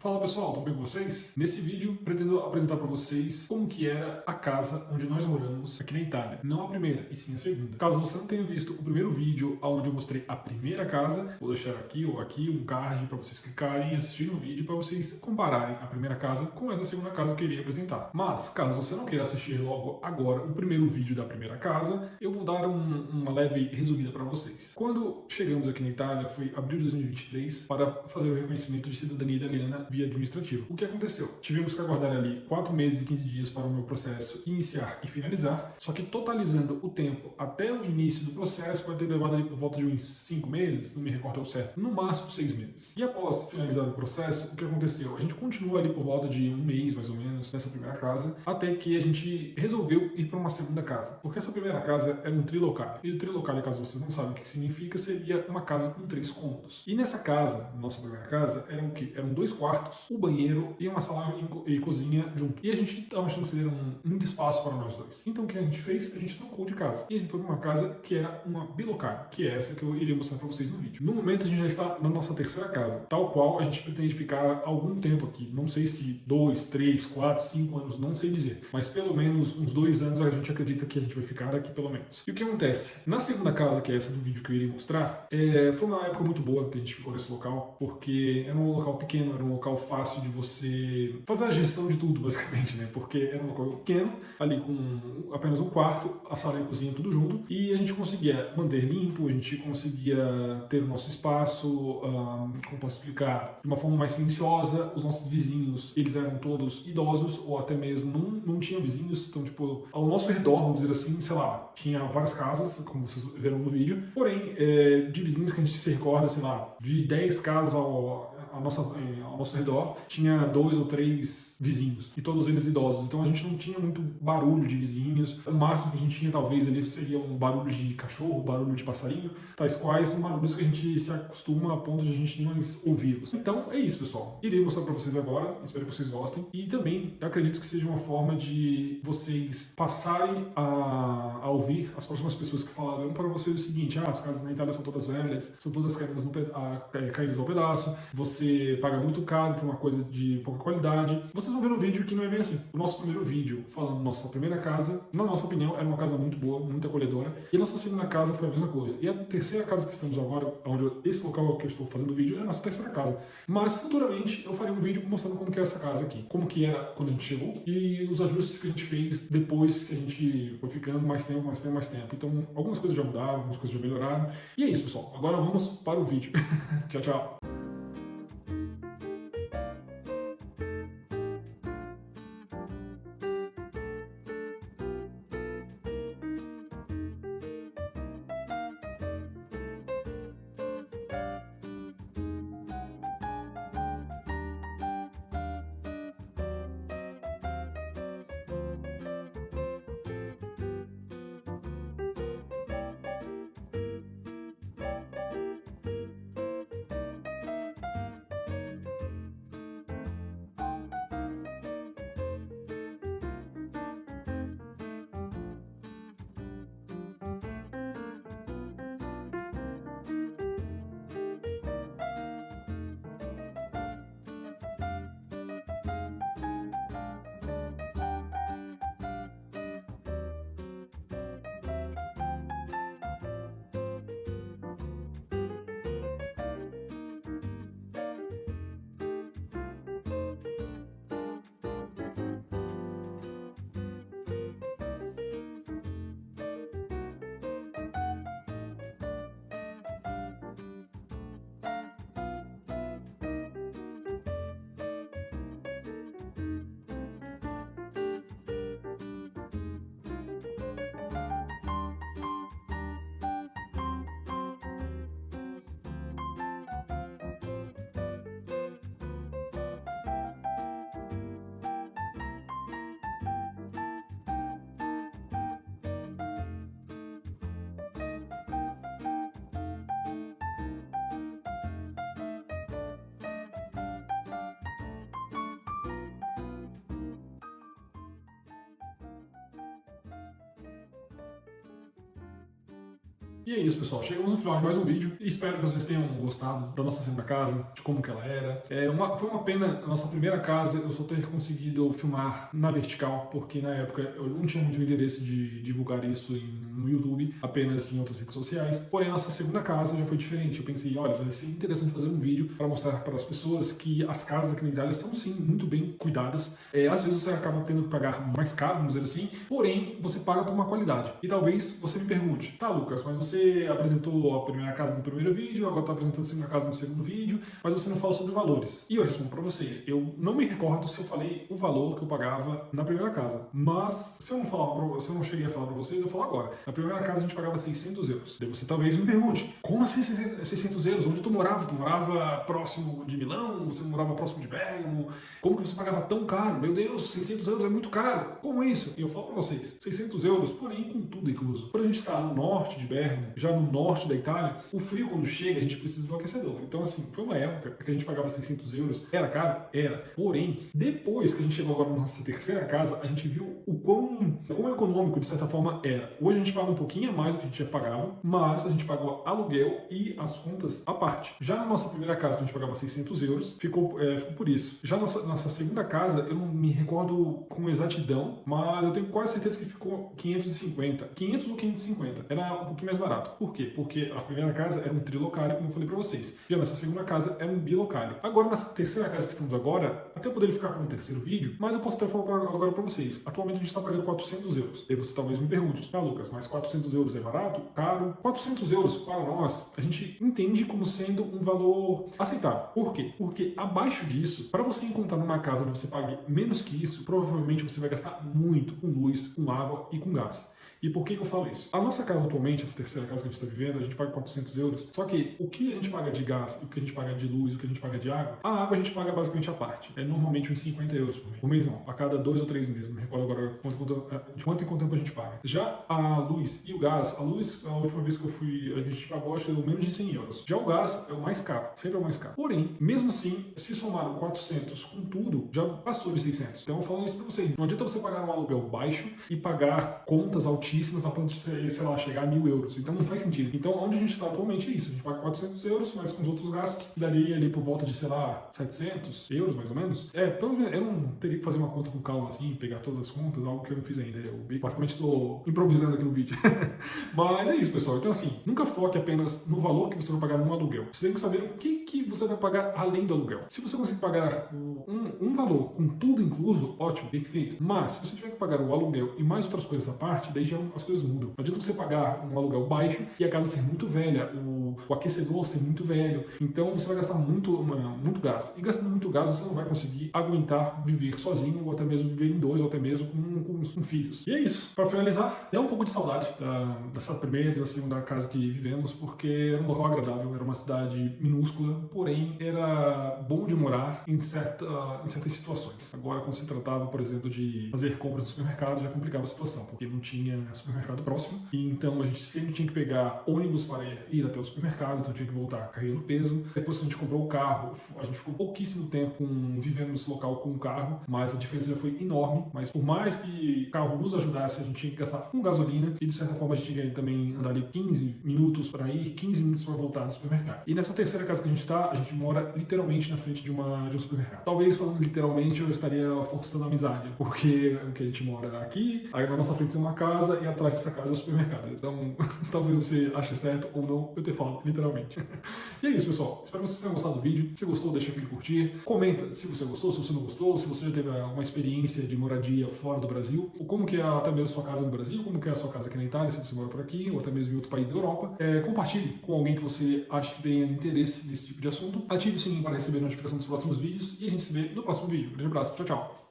Fala pessoal, tudo bem com vocês? Nesse vídeo pretendo apresentar para vocês como que era a casa onde nós moramos aqui na Itália. Não a primeira, e sim a segunda. Caso você não tenha visto o primeiro vídeo onde eu mostrei a primeira casa, vou deixar aqui ou aqui um card para vocês clicarem e assistirem o vídeo para vocês compararem a primeira casa com essa segunda casa que eu iria apresentar. Mas, caso você não queira assistir logo agora o primeiro vídeo da primeira casa, eu vou dar uma leve resumida para vocês. Quando chegamos aqui na Itália, foi abril de 2023, para fazer o reconhecimento de cidadania italiana via administrativo. O que aconteceu? Tivemos que aguardar ali 4 meses e 15 dias para o meu processo iniciar e finalizar, só que totalizando o tempo até o início do processo vai ter levado ali por volta de uns 5 meses, não me recordo ao certo, no máximo 6 meses. E após finalizar o processo, o que aconteceu? A gente continua ali por volta de um mês, mais ou menos, nessa primeira casa, até que a gente resolveu ir para uma segunda casa. Porque essa primeira casa era um trilocale. E o trilocale, caso vocês não sabem o que significa, seria uma casa com 3 cômodos. E nessa casa, nossa primeira casa, eram o quê? Eram 2 quartos, o banheiro e uma sala e cozinha junto. E a gente estava achando que seria muito espaço para nós dois. Então o que a gente fez? A gente trocou de casa. E a gente foi para uma casa que era uma bilocale, que é essa que eu iria mostrar para vocês no vídeo. No momento a gente já está na nossa terceira casa, tal qual a gente pretende ficar algum tempo aqui. Não sei se 2, 3, 4, 5 anos, não sei dizer. Mas pelo menos uns 2 anos a gente acredita que a gente vai ficar aqui pelo menos. E o que acontece? Na segunda casa, que é essa do vídeo que eu iria mostrar, foi uma época muito boa que a gente ficou nesse local, porque era um local pequeno, era um local fácil de você fazer a gestão de tudo, basicamente, né? Porque era um local pequeno, ali com apenas um quarto, a sala e a cozinha tudo junto, e a gente conseguia manter limpo, a gente conseguia ter o nosso espaço, como posso explicar, de uma forma mais silenciosa. Os nossos vizinhos, eles eram todos idosos, ou até mesmo não tinham vizinhos, então, tipo, ao nosso redor, vamos dizer assim, sei lá, tinha várias casas, como vocês viram no vídeo, porém, de vizinhos que a gente se recorda, sei lá, de 10 casas ao nosso redor, tinha 2 ou 3 vizinhos, e todos eles idosos, então a gente não tinha muito barulho de vizinhos. O máximo que a gente tinha talvez ali seria um barulho de cachorro, barulho de passarinho, tais quais são barulhos que a gente se acostuma a ponto de a gente nem mais ouvi-los. Então é isso, pessoal. Irei mostrar para vocês agora, espero que vocês gostem, e também eu acredito que seja uma forma de vocês passarem a ouvir as próximas pessoas que falarão para vocês o seguinte: as casas na Itália são todas velhas, são todas caídas ao pedaço, você paga muito caro por uma coisa de pouca qualidade. Vocês vão ver no vídeo que não é bem assim. O nosso primeiro vídeo, falando nossa primeira casa, na nossa opinião, era uma casa muito boa, muito acolhedora, e a nossa segunda casa foi a mesma coisa. E a terceira casa que estamos agora, esse local que eu estou fazendo o vídeo, é a nossa terceira casa. Mas futuramente eu farei um vídeo mostrando como que é essa casa aqui, como que era quando a gente chegou e os ajustes que a gente fez depois que a gente foi ficando mais tempo. Então algumas coisas já mudaram, algumas coisas já melhoraram. E é isso, pessoal. Agora vamos para o vídeo. Tchau, tchau. E é isso, pessoal. Chegamos no final de mais um vídeo. Espero que vocês tenham gostado da nossa segunda casa, de como que ela era. Foi uma pena a nossa primeira casa eu só ter conseguido filmar na vertical, porque na época eu não tinha muito interesse de divulgar isso no YouTube, apenas em outras redes sociais. Porém, a nossa segunda casa já foi diferente. Eu pensei, olha, vai ser interessante fazer um vídeo para mostrar para as pessoas que as casas aqui na Itália são sim muito bem cuidadas. Às vezes você acaba tendo que pagar mais caro, vamos dizer assim, porém você paga por uma qualidade. E talvez você me pergunte, tá, Lucas, mas você apresentou a primeira casa no primeiro vídeo, agora está apresentando a segunda casa no segundo vídeo, mas você não fala sobre valores. E eu respondo para vocês, eu não me recordo se eu falei o valor que eu pagava na primeira casa, mas se eu não cheguei a falar para vocês, eu falo agora. Na primeira casa a gente pagava 600 euros. Daí você talvez me pergunte, como assim 600 euros? Onde tu morava? Tu morava próximo de Milão? Você morava próximo de Bergamo? Como que você pagava tão caro? Meu Deus, 600 euros é muito caro. Como isso? E eu falo para vocês, 600 euros, porém com tudo incluso. Por a gente estar no norte de Bergamo, já no norte da Itália, o frio quando chega a gente precisa de um aquecedor. Então assim, foi uma época que a gente pagava 600 euros. Era caro? Era. Porém, depois que a gente chegou agora na nossa terceira casa, a gente viu o quão econômico de certa forma era. Hoje a gente paga um pouquinho a mais do que a gente já pagava, mas a gente pagou aluguel e as contas à parte. Já na nossa primeira casa, que a gente pagava 600 euros, ficou por isso. Já na nossa segunda casa, eu não me recordo com exatidão, mas eu tenho quase certeza que ficou 550. 500 ou 550. Era um pouquinho mais barato. Por quê? Porque a primeira casa era um trilocale, como eu falei pra vocês. Já nessa segunda casa era um bilocale. Agora, nessa terceira casa que estamos agora, até eu poderia ficar com um terceiro vídeo, mas eu posso até falar agora pra vocês. Atualmente a gente está pagando 400 euros. E você talvez me pergunte, tá, Lucas, mas 400 euros é barato? Caro? 400 euros para nós, a gente entende como sendo um valor aceitável. Por quê? Porque abaixo disso, para você encontrar numa casa onde você pague menos que isso, provavelmente você vai gastar muito com luz, com água e com gás. E por que eu falo isso? A nossa casa atualmente, essa terceira casa que a gente está vivendo, a gente paga 400 euros. Só que o que a gente paga de gás, o que a gente paga de luz, o que a gente paga de água, a água a gente paga basicamente à parte. É normalmente uns 50 euros por mês. Por mês não, a cada 2 ou 3 meses. Não me recordo agora de quanto em quanto tempo a gente paga. Já a luz e o gás, a luz, a última vez que eu fui, a gente pagou acho que deu menos de 100 euros. Já o gás é o mais caro, sempre é o mais caro. Porém, mesmo assim, se somaram 400 com tudo, já passou de 600. Então eu falo isso pra vocês. Não adianta você pagar um aluguel baixo e pagar contas altíssimas a ponto de sei lá, chegar a 1.000 euros. Então não faz sentido. Então onde a gente está atualmente é isso. A gente paga 400 euros, mas com os outros gastos daria ali por volta de, sei lá, 700 euros mais ou menos. Pelo menos eu não teria que fazer uma conta com calma assim, pegar todas as contas, algo que eu não fiz ainda. Eu basicamente estou improvisando aqui no vídeo. Mas é isso, pessoal. Então assim, nunca foque apenas no valor que você vai pagar num aluguel. Você tem que saber o que você vai pagar além do aluguel. Se você conseguir pagar um valor com tudo incluso, ótimo, perfeito. Mas se você tiver que pagar o aluguel e mais outras coisas à parte, daí já as coisas mudam. Não adianta você pagar um aluguel baixo e a casa ser muito velha, o aquecedor ser muito velho, então você vai gastar muito gás. E gastando muito gás você não vai conseguir aguentar viver sozinho, ou até mesmo viver em dois, ou até mesmo com filhos. E é isso. Para finalizar, dá um pouco de saudade dessa primeira e da segunda casa que vivemos, porque era um local agradável, era uma cidade minúscula, porém era bom de morar em certas situações. Agora, quando se tratava, por exemplo, de fazer compras no supermercado, já complicava a situação, porque não tinha supermercado próximo, e então a gente sempre tinha que pegar ônibus para ir até o supermercado, então tinha que voltar carregando peso. Depois que a gente comprou o carro, a gente ficou pouquíssimo tempo vivendo nesse local com o carro, mas a diferença já foi enorme. Mas por mais que o carro nos ajudasse, a gente tinha que gastar com gasolina, e de certa forma a gente tinha que também andar ali 15 minutos para ir, 15 minutos para voltar no supermercado. E nessa terceira casa que a gente mora literalmente na frente de um supermercado. Talvez falando literalmente eu estaria forçando a amizade, porque a gente mora aqui, aí na nossa frente tem uma casa e atrás dessa casa é o supermercado. Então, talvez você ache certo ou não eu ter falado literalmente. E é isso, pessoal. Espero que vocês tenham gostado do vídeo. Se gostou, deixa aquele curtir. Comenta se você gostou, se você não gostou, se você já teve uma experiência de moradia fora do Brasil, ou como que é até mesmo a sua casa no Brasil, como que é a sua casa aqui na Itália, se você mora por aqui, ou até mesmo em outro país da Europa. Compartilhe com alguém que você acha que tenha interesse nesse tipo de assunto. Ative o sininho para receber notificação dos próximos vídeos e a gente se vê no próximo vídeo. Um grande abraço. Tchau, tchau.